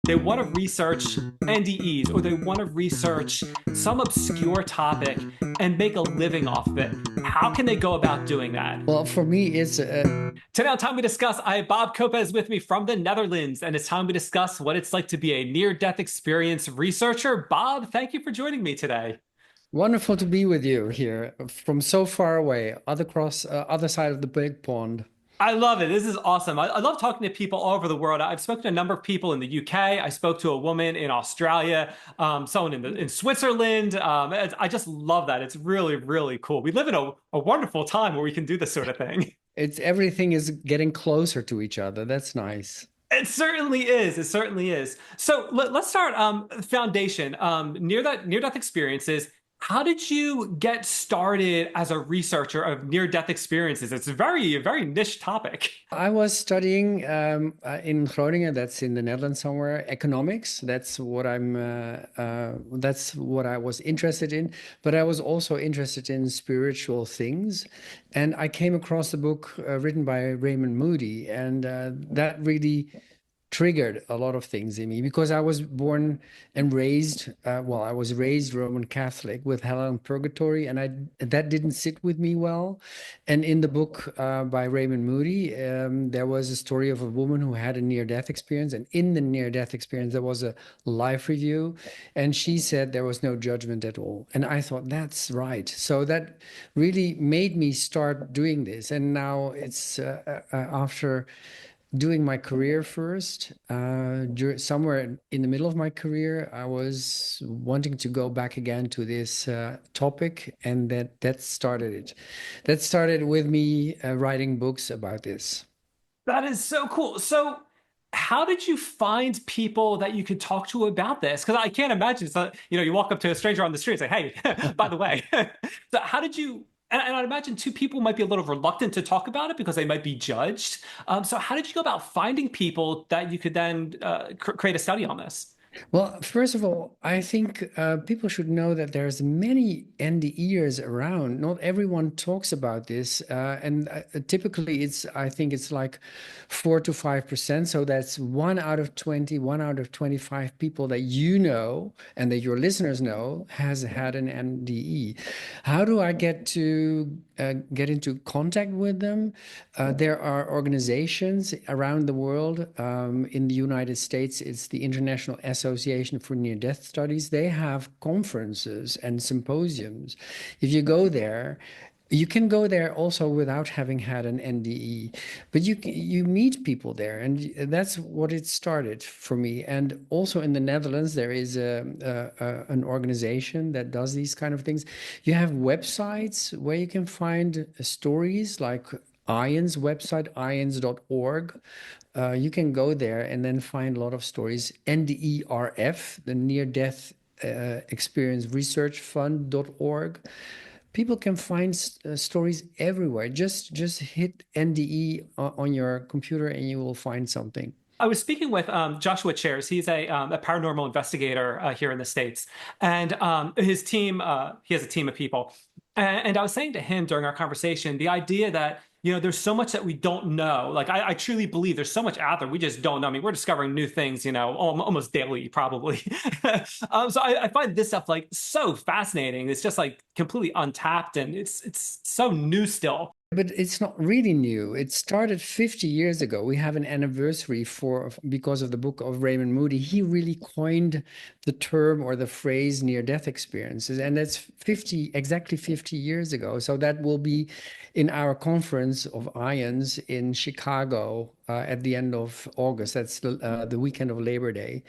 they want to research NDEs or they want to research some obscure topic and make a living off of it. How can they go about doing that? Well, for me, it's Today on Time We Discuss, I have Bob Kopes with me from the Netherlands, and it's time we discuss what it's like to be a near-death experience researcher. Bob, thank you for joining me today. wonderful to be with you here from so far away, other side of the big pond. I love it. This is awesome. I love talking to people all over the world. I've spoken to a number of people in the UK. I spoke to a woman in Australia, someone in Switzerland. I just love that. It's really, really cool. We live in a wonderful time where we can do this sort of thing. It's everything is getting closer to each other. That's nice. It certainly is. It certainly is. So let's start foundation. Near-death experiences. How did you get started as a researcher of near-death experiences? It's a very niche topic. I was studying in Groningen, that's in the Netherlands somewhere, economics. That's what I was interested in. But I was also interested in spiritual things, and I came across the book written by Raymond Moody, and that really triggered a lot of things in me because I was born and raised, I was raised Roman Catholic with hell and purgatory, and that didn't sit with me well. And in the book by Raymond Moody, there was a story of a woman who had a near-death experience, and in the near-death experience, there was a life review, and she said there was no judgment at all. And I thought, that's right. So that really made me start doing this. And now it's after doing my career first, somewhere in the middle of my career, I was wanting to go back again to this topic, and that started it. That started with me writing books about this. That is so cool. So, how did you find people that you could talk to about this? Because I can't imagine. So, you walk up to a stranger on the street and say, "Hey, by the way." So, how did you? And I'd imagine two people might be a little reluctant to talk about it because they might be judged. So, how did you go about finding people that you could then create a study on this? Well, first of all, I think people should know that there's many NDEs around. Not everyone talks about this, and typically I think it's like 4 to 5%. So that's 1 out of 20, 1 out of 25 people that you know and that your listeners know has had an NDE. How do I get into contact with them? There are organizations around the world. In the United States, it's the International Association for Near-Death Studies. They have conferences and symposiums. If you go there, you can go there also without having had an NDE, but you meet people there, and that's what it started for me. And also in the Netherlands, there is an organization that does these kind of things. You have websites where you can find stories like ION's website, ions.org. You can go there and then find a lot of stories. NDERF, the Near Death Experience Research Fund.org. People can find stories everywhere. Just hit NDE on your computer and you will find something. I was speaking with Joshua Chairs. He's a paranormal investigator here in the States. And his team, he has a team of people. And I was saying to him during our conversation, the idea that, there's so much that we don't know. Like, I truly believe there's so much out there we just don't know. I mean, we're discovering new things, almost daily, probably. So I find this stuff like so fascinating. It's just like completely untapped and it's so new still. But it's not really new. It started 50 years ago. We have an anniversary because of the book of Raymond Moody. He really coined the term or the phrase near-death experiences, and that's exactly 50 years ago. So that will be in our conference of IONS in Chicago at the end of August. That's the weekend of Labor Day.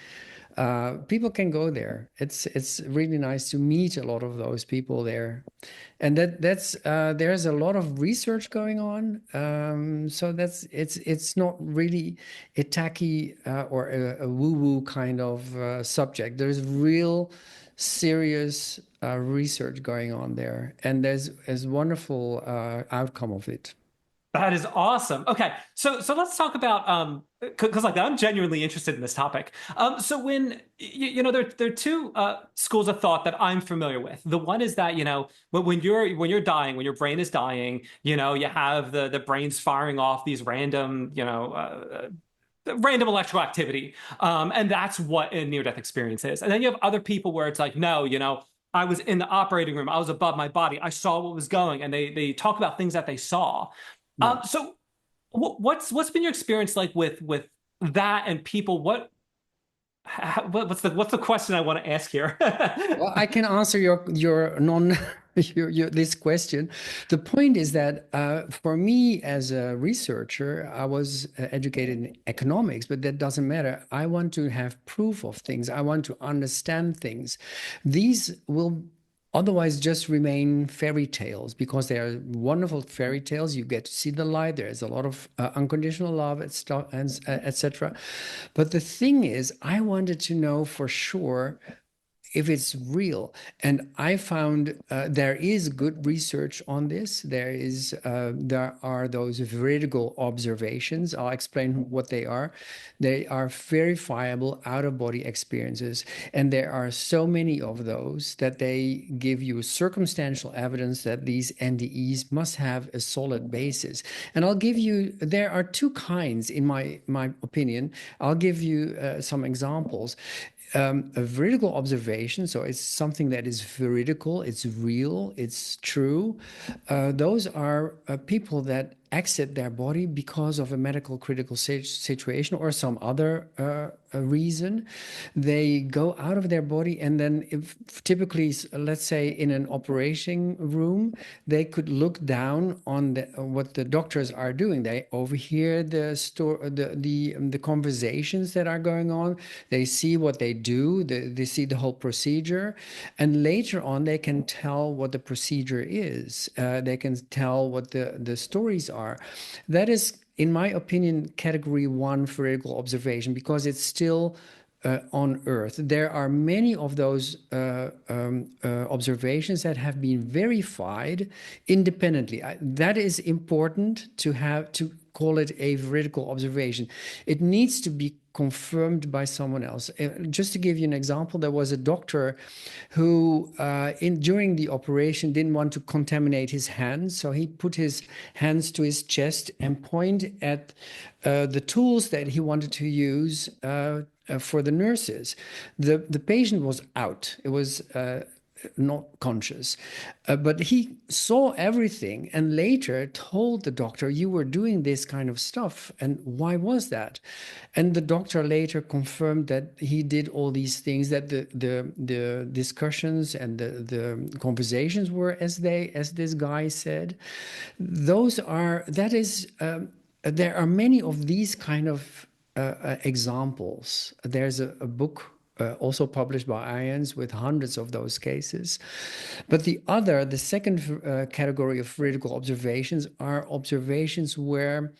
People can go there. It's really nice to meet a lot of those people there, and there's a lot of research going on. So it's not really a tacky or a woo-woo kind of subject. There's real serious research going on there, and there's wonderful outcome of it. That is awesome. Okay, so let's talk about because like I'm genuinely interested in this topic. So when there are two schools of thought that I'm familiar with. The one is that when you're dying, when your brain is dying, you have the brains firing off these random random electrical activity. And that's what a near-death experience is. And then you have other people where it's like, no, I was in the operating room, I was above my body, I saw what was going, and they talk about things that they saw. Yeah. So what's been your experience like with that and people? What's the question I want to ask here? Well, I can answer your non your this question. The point is that for me as a researcher, I was educated in economics, but that doesn't matter. I want to have proof of things. I want to understand things. These will otherwise just remain fairy tales because they are wonderful fairy tales. You get to see the light. There's a lot of unconditional love and stuff, and etc. But the thing is, I wanted to know for sure if it's real. And I found there is good research on this. There are those veridical observations. I'll explain what they are. They are verifiable out-of-body experiences, and there are so many of those that they give you circumstantial evidence that these NDEs must have a solid basis. And I'll give you. There are two kinds, in my opinion. I'll give you some examples. A veridical observation, so it's something that is veridical, it's real, it's true. Those are people that exit their body because of a medical critical situation or some other reason. They go out of their body, and then if typically, let's say in an operating room, they could look down on what the doctors are doing. They overhear the conversations that are going on. They see what they do. They see the whole procedure, and later on they can tell what the procedure is. They can tell what the stories are. That is, in my opinion, category one veridical observation because it's still on Earth. There are many of those observations that have been verified independently. That is important to have to call it a veridical observation. It needs to be confirmed by someone else. Just to give you an example, there was a doctor who, during the operation, didn't want to contaminate his hands, so he put his hands to his chest and pointed at the tools that he wanted to use for the nurses. The patient was out. It was not conscious. But he saw everything and later told the doctor, you were doing this kind of stuff. And why was that? And the doctor later confirmed that he did all these things, that the discussions and the conversations were as this guy said. There are many of these kind of examples. There's a book also published by IANS with hundreds of those cases. But the second category of veridical observations are observations where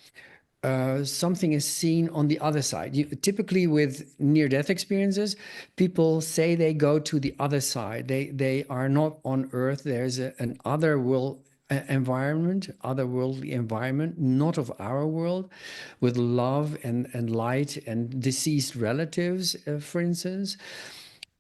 something is seen on the other side. Typically with near-death experiences, people say they go to the other side. They are not on Earth. There's an other world environment, otherworldly environment, not of our world, with love and light and deceased relatives, for instance.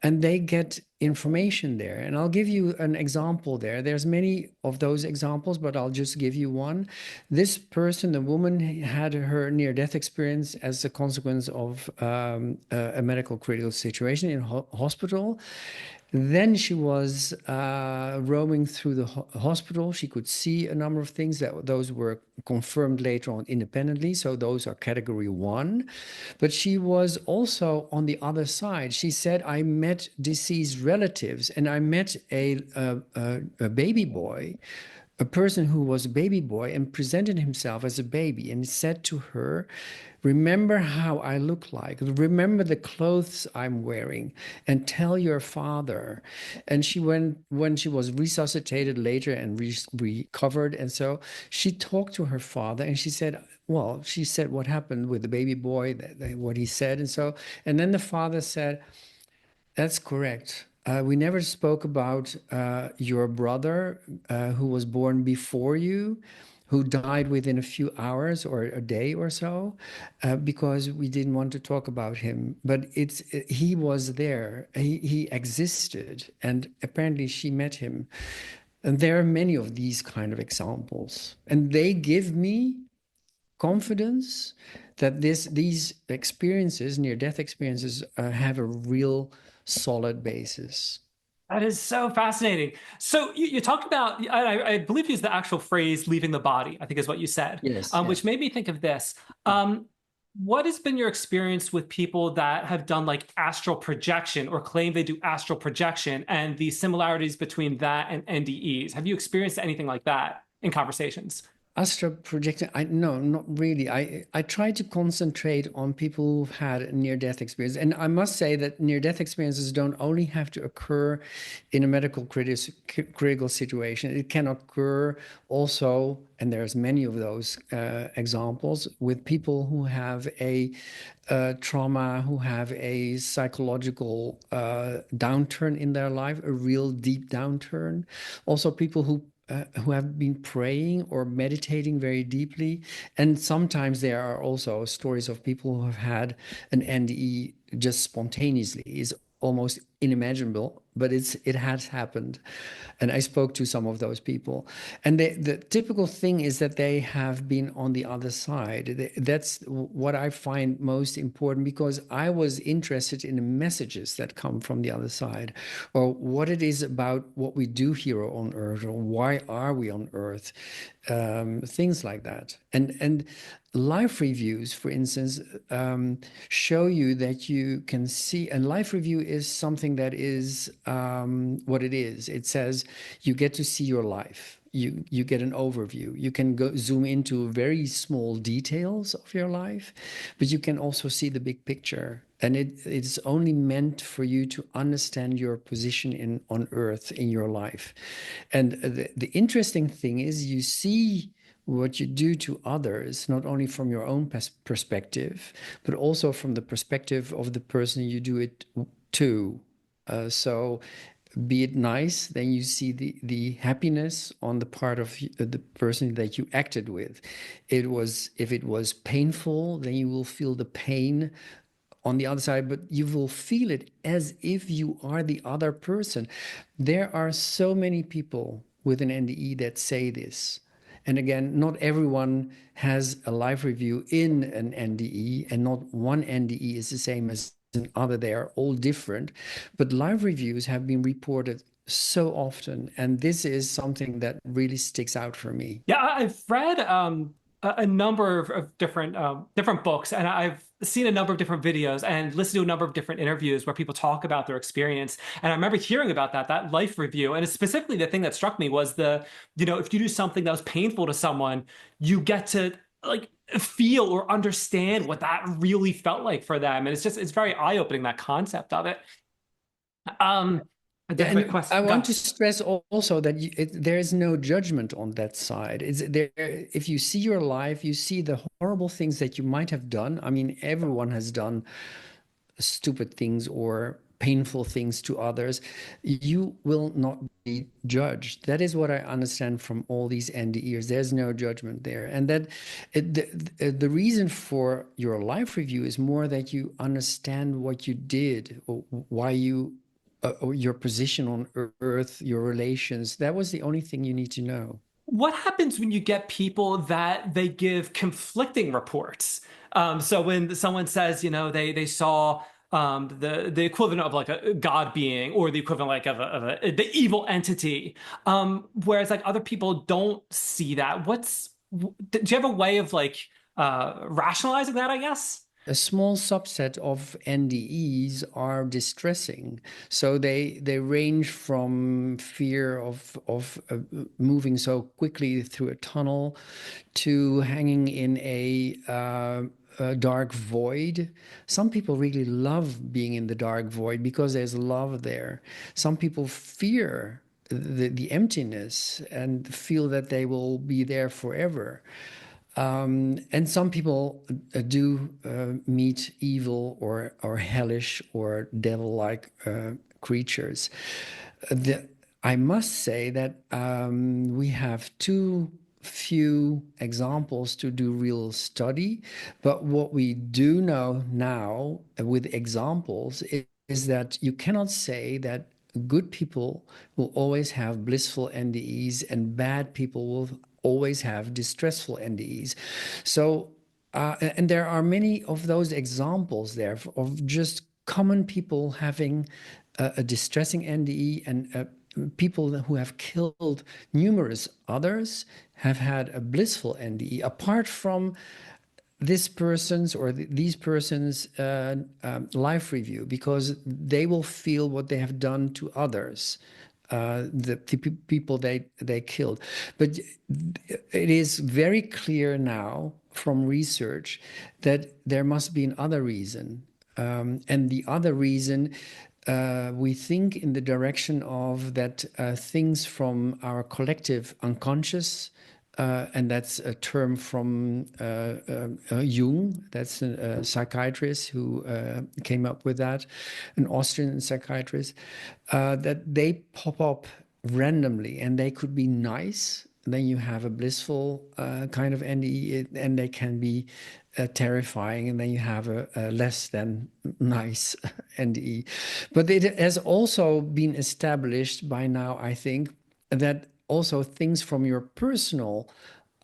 And they get information there. And I'll give you an example there. There's many of those examples, but I'll just give you one. This person, the woman, had her near-death experience as a consequence of a medical critical situation in a hospital. Then she was roaming through the hospital. She could see a number of things. Those were confirmed later on independently. So those are category one. But she was also on the other side. She said, I met deceased relatives and I met a baby boy, a person who was a baby boy and presented himself as a baby and said to her, remember how I look like, remember the clothes I'm wearing, and tell your father. And she went, when she was resuscitated later and recovered, and so she talked to her father and she said, well, she said what happened with the baby boy, what he said. And then the father said, that's correct. We never spoke about your brother who was born before you, who died within a few hours or a day or so, because we didn't want to talk about him. But he was there. He existed, and apparently she met him. And there are many of these kind of examples, and they give me confidence that these experiences, near-death experiences, have a real solid basis. That is so fascinating. So you talked about, I believe you used the actual phrase "leaving the body," I think is what you said, Yes, which yes. made me think of this. What has been your experience with people that have done like astral projection or claim they do astral projection and the similarities between that and NDEs? Have you experienced anything like that in conversations? Astral projecting, no, not really. I try to concentrate on people who've had a near-death experience. And I must say that near-death experiences don't only have to occur in a medical critical situation. It can occur also, and there's many of those examples, with people who have a trauma, who have a psychological downturn in their life, a real deep downturn. Also, people who have been praying or meditating very deeply. And sometimes there are also stories of people who have had an NDE just spontaneously. It's almost unimaginable, but it has happened. And I spoke to some of those people. And the typical thing is that they have been on the other side. That's what I find most important, because I was interested in the messages that come from the other side, or what it is about what we do here on Earth, or why are we on Earth, things like that. And life reviews, for instance, show you that you can see, and life review is something that is what it is. It says you get to see your life. You get an overview. You can go zoom into very small details of your life, but you can also see the big picture. And it's only meant for you to understand your position on Earth in your life. And the interesting thing is you see what you do to others, not only from your own perspective, but also from the perspective of the person you do it to. So be it nice, then you see the happiness on the part of the person that you acted with. If it was painful, then you will feel the pain on the other side, but you will feel it as if you are the other person. There are so many people with an NDE that say this. And again, not everyone has a life review in an NDE, and not one NDE is the same as another. They are all different. But life reviews have been reported so often, and this is something that really sticks out for me. Yeah, I've read a number of different books, and I've seen a number of different videos and listened to a number of different interviews where people talk about their experience. And I remember hearing about that life review. And specifically, the thing that struck me was if you do something that was painful to someone, you get to like feel or understand what that really felt like for them. And it's very eye-opening, that concept of it. I did Yeah, have a and I question. want Go. to stress also that there is no judgment on that side. It's there. If you see your life, you see the horrible things that you might have done. I mean, everyone has done stupid things or painful things to others. You will not be judged. That is what I understand from all these NDEs. There's no judgment there, and that the reason for your life review is more that you understand what you did, or why you or your position on Earth, your relations. That was the only thing you need to know. What happens when you get people that they give conflicting reports? So when someone says, they saw the equivalent of like a god being or the equivalent like of the evil entity, whereas like other people don't see that. Do you have a way of like rationalizing that, I guess? A small subset of NDEs are distressing. So they range from fear of moving so quickly through a tunnel to hanging in a dark void. Some people really love being in the dark void because there's love there. Some people fear the emptiness and feel that they will be there forever. And some people do meet evil or hellish or devil-like creatures. The, I must say that we have too few examples to do real study, but what we do know now with examples is that you cannot say that good people will always have blissful NDEs and bad people will always have distressful NDEs. So and there are many of those examples there of just common people having a distressing NDE, and people who have killed numerous others have had a blissful NDE, apart from this person's or these persons' life review, because they will feel what they have done to others, the people they killed. But it is very clear now from research that there must be another reason. And the other reason, we think in the direction of that things from our collective unconscious, and that's a term from Jung. That's a psychiatrist who came up with that, an Austrian psychiatrist, that they pop up randomly and they could be nice. Then you have a blissful kind of NDE, and they can be terrifying, and then you have a less than nice NDE. But it has also been established by now, I think, that also things from your personal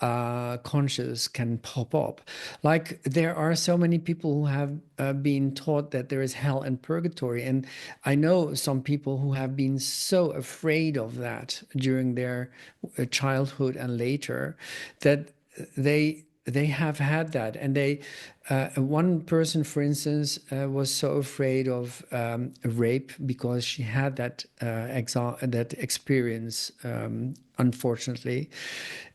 conscious can pop up. Like there are so many people who have been taught that there is hell and purgatory. And I know some people who have been so afraid of that during their childhood and later that they have had that. And they one person, for instance, was so afraid of rape because she had that experience, unfortunately,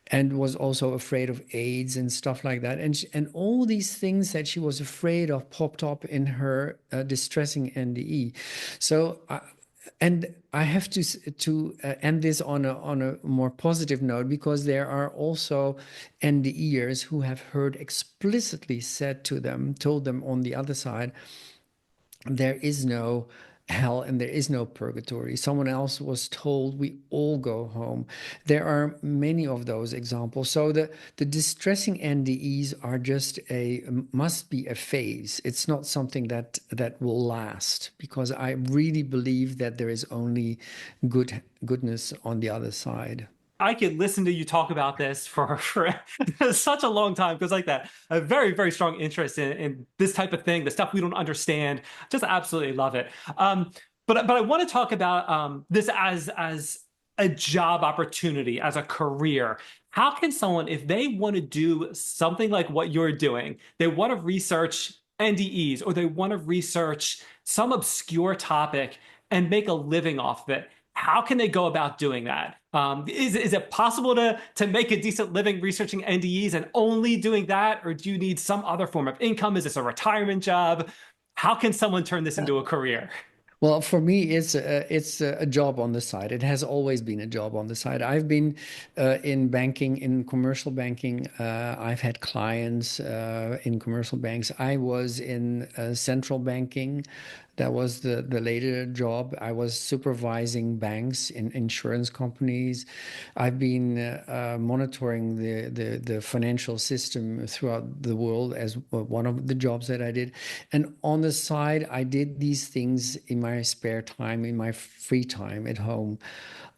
and was also afraid of AIDS and stuff like that. And all these things that she was afraid of popped up in her distressing NDE. So. And I have to end this on a more positive note, because there are also NDEers who have heard explicitly told them on the other side, there is no hell and there is no purgatory. Someone else was told we all go home. There are many of those examples. So the distressing NDEs are just must be a phase. It's not something that will last, because I really believe that there is only goodness on the other side. I could listen to you talk about this for such a long time because like that, a very, very strong interest in this type of thing, the stuff we don't understand. Just absolutely love it. But I want to talk about this as a job opportunity, as a career. How can someone, if they want to do something like what you're doing, they want to research NDEs or they want to research some obscure topic and make a living off of it? How can they go about doing that? Is it possible to make a decent living researching NDEs and only doing that, or do you need some other form of income? Is this a retirement job? How can someone turn this into a career? Well, for me, it's a job on the side. It has always been a job on the side. I've been in banking, in commercial banking. I've had clients in commercial banks. I was in central banking. That was the later job. I was supervising banks in insurance companies. I've been monitoring the financial system throughout the world as one of the jobs that I did. And on the side, I did these things in my spare time, in my free time at home.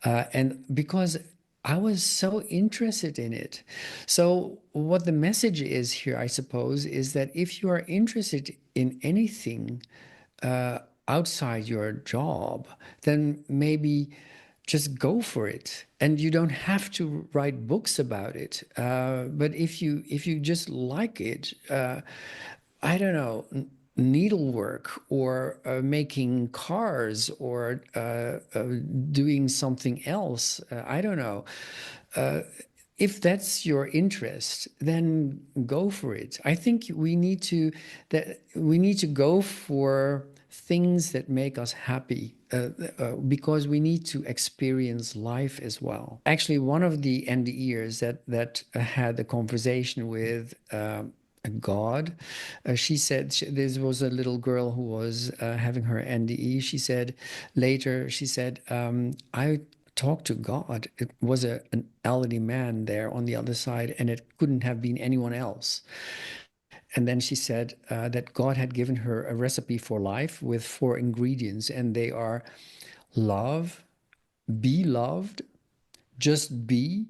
And because I was so interested in it. So, what the message is here, I suppose, is that if you are interested in anything, uh, outside your job, then maybe just go for it. And you don't have to write books about it. But if you just like it, I don't know, needlework or making cars or doing something else, I don't know. Uh, if that's your interest, then go for it. I think we need to go for things that make us happy, because we need to experience life as well. Actually, one of the NDEers that had a conversation with God, she said there was a little girl who was having her NDE. She said later, she said, I talked to God. It was an elderly man there on the other side, and it couldn't have been anyone else. And then she said that God had given her a recipe for life with four ingredients, and they are love, be loved, just be,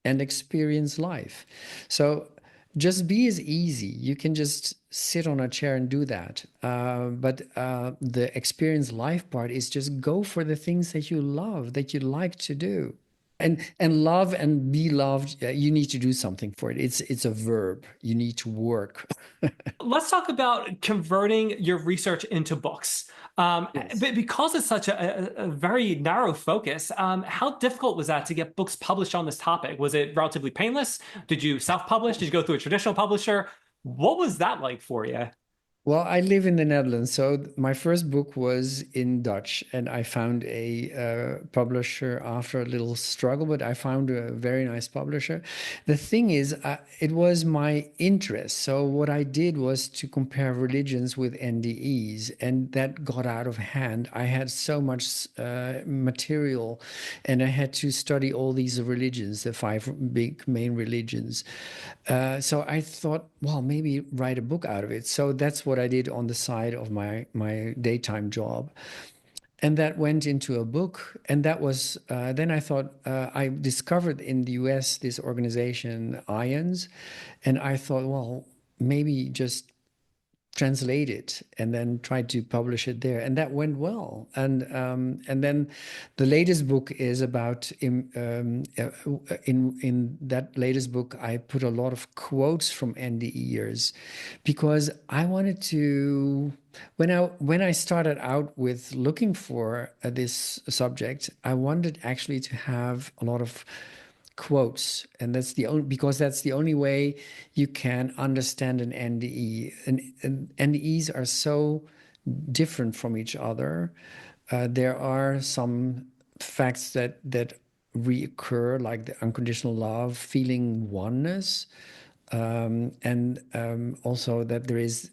and experience life. So just be is easy. You can just sit on a chair and do that. But the experience life part is just go for the things that you love, that you like to do. And love and be loved, you need to do something for it. It's a verb. You need to work. Let's talk about converting your research into books. Yes. But because it's such a very narrow focus, how difficult was that to get books published on this topic? Was it relatively painless? Did you self-publish? Did you go through a traditional publisher? What was that like for you? Well, I live in the Netherlands, so my first book was in Dutch, and I found a publisher after a little struggle, but I found a very nice publisher. The thing is, it was my interest. So what I did was to compare religions with NDEs, and that got out of hand. I had so much material, and I had to study all these religions, the five big main religions. So I thought, well, maybe write a book out of it. So that's what I did on the side of my daytime job, and that went into a book. And that was then I thought I discovered in the U.S. this organization IONS, and I thought, well, maybe just translate it and then try to publish it there, and that went well. And then the latest book is about in that latest book I put a lot of quotes from NDEers because I wanted to when I started out with looking for this subject, I wanted actually to have a lot of quotes, and that's the only because that's the only way you can understand an NDE. And NDEs are so different from each other. There are some facts that reoccur, like the unconditional love, feeling oneness, and also that there is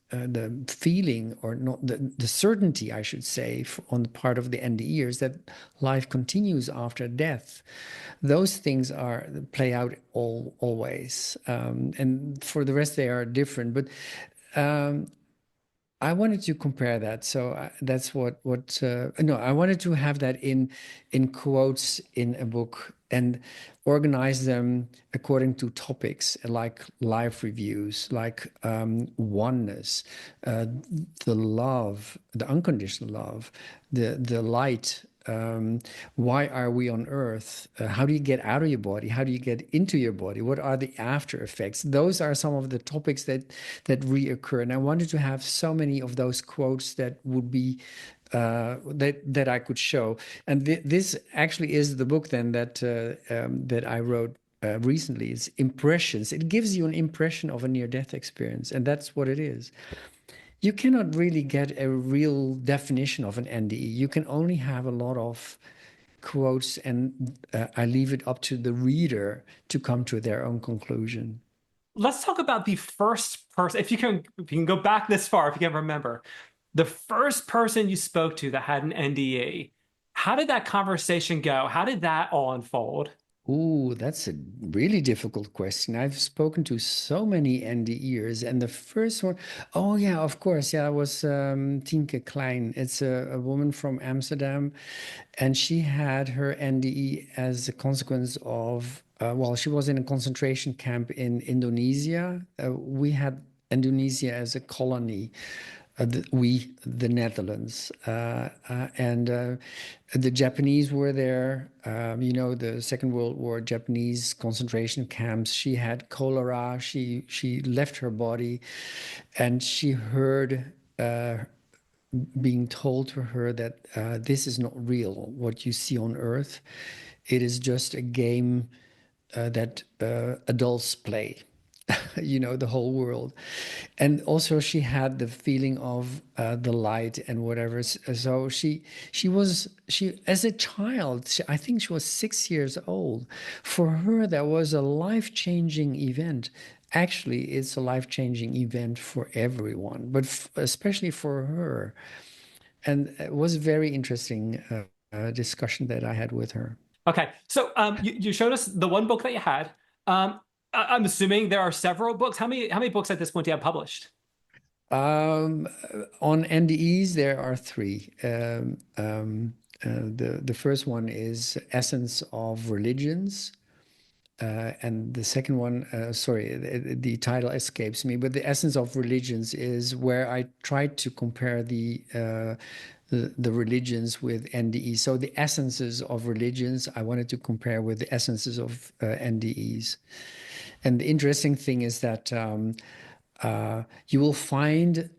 the feeling, or not the certainty, I should say, on the part of the NDEers that life continues after death. Those things are play out always, and for the rest they are different. But um, I wanted to compare that, so that's what no, I wanted to have that in quotes in a book and organize them according to topics like life reviews, like oneness, uh, the love, the unconditional love, the light. Why are we on earth? How do you get out of your body? How do you get into your body? What are the after effects? Those are some of the topics that reoccur. And I wanted to have so many of those quotes that would be that I could show. And this actually is the book then that I wrote recently. It's impressions. It gives you an impression of a near-death experience, and that's what it is. You cannot really get a real definition of an NDE. You can only have a lot of quotes, and I leave it up to the reader to come to their own conclusion. Let's talk about the first person. If you can go back this far, if you can remember, the first person you spoke to that had an NDE. How did that conversation go? How did that all unfold? Ooh, that's a really difficult question. I've spoken to so many NDEers, and the first one, oh yeah, of course, yeah, it was Tienke Klein. It's a woman from Amsterdam, and she had her NDE as a consequence of, well, she was in a concentration camp in Indonesia. We had Indonesia as a colony, the Netherlands, and the Japanese were there. The Second World War, Japanese concentration camps. She had cholera. She left her body, and she heard being told to her that this is not real. What you see on Earth, it is just a game that adults play. The whole world. And also she had the feeling of the light and whatever. So she as a child, I think she was 6 years old. For her, that was a life-changing event. Actually, it's a life-changing event for everyone, but especially for her. And it was a very interesting discussion that I had with her. Okay, so you showed us the one book that you had. I'm assuming there are several books. How many books at this point do you have published? Um, on NDEs, there are three. The first one is Essence of Religions. and the second one, sorry, the title escapes me, but the essence of religions is where I tried to compare the religions with NDEs. So the essences of religions, I wanted to compare with the essences of NDEs. And the interesting thing is that you will find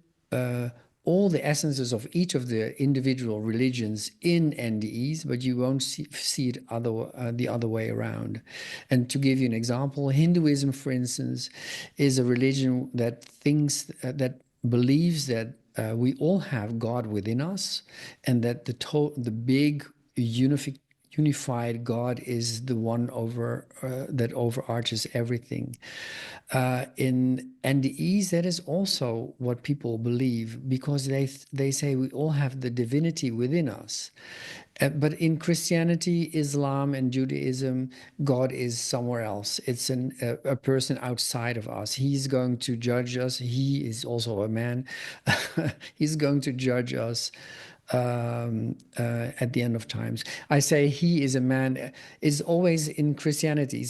all the essences of each of the individual religions in NDEs, but you won't see it the other way around. And to give you an example, Hinduism, for instance, is a religion that thinks that believes that we all have God within us, and that the big unified God is the one that overarches everything. In NDEs, that is also what people believe, because they say we all have the divinity within us. But in Christianity, Islam, and Judaism, God is somewhere else. It's a person outside of us. He's going to judge us. He is also a man. He's going to judge us at the end of times. I say he is a man is always in Christianity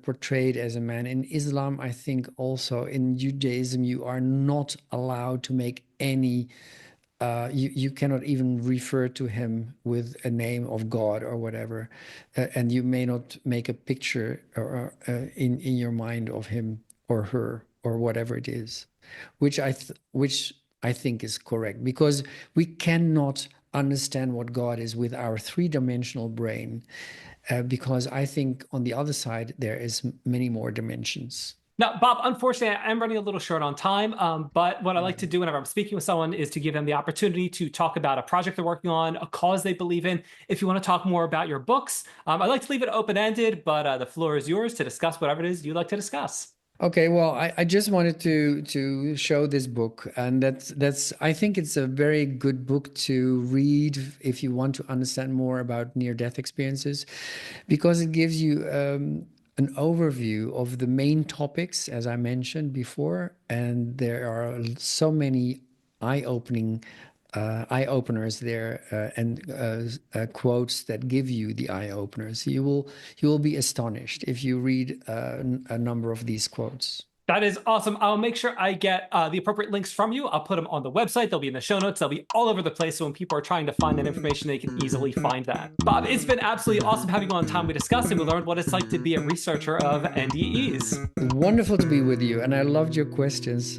portrayed as a man. In Islam, I think also in Judaism, you are not allowed to make any you cannot even refer to him with a name of God or whatever, and you may not make a picture in your mind of him or her or whatever it is, which I think is correct, because we cannot understand what God is with our three-dimensional brain, because I think on the other side there is many more dimensions. Now, Bob, unfortunately, I'm running a little short on time, but what I like to do whenever I'm speaking with someone is to give them the opportunity to talk about a project they're working on, a cause they believe in. If you want to talk more about your books, I like to leave it open-ended, but the floor is yours to discuss whatever it is you'd like to discuss. Okay, well, I just wanted to show this book, and that's I think it's a very good book to read if you want to understand more about near-death experiences, because it gives you an overview of the main topics, as I mentioned before, and there are so many eye-opening eye openers there, and quotes that give you the eye openers. You will be astonished if you read a number of these quotes. That is awesome. I'll make sure I get the appropriate links from you. I'll put them on the website. They'll be in the show notes. They'll be all over the place. So when people are trying to find that information, they can easily find that. Bob, it's been absolutely awesome having you on Time We Discussed, and we learned what it's like to be a researcher of NDEs. Wonderful to be with you, and I loved your questions.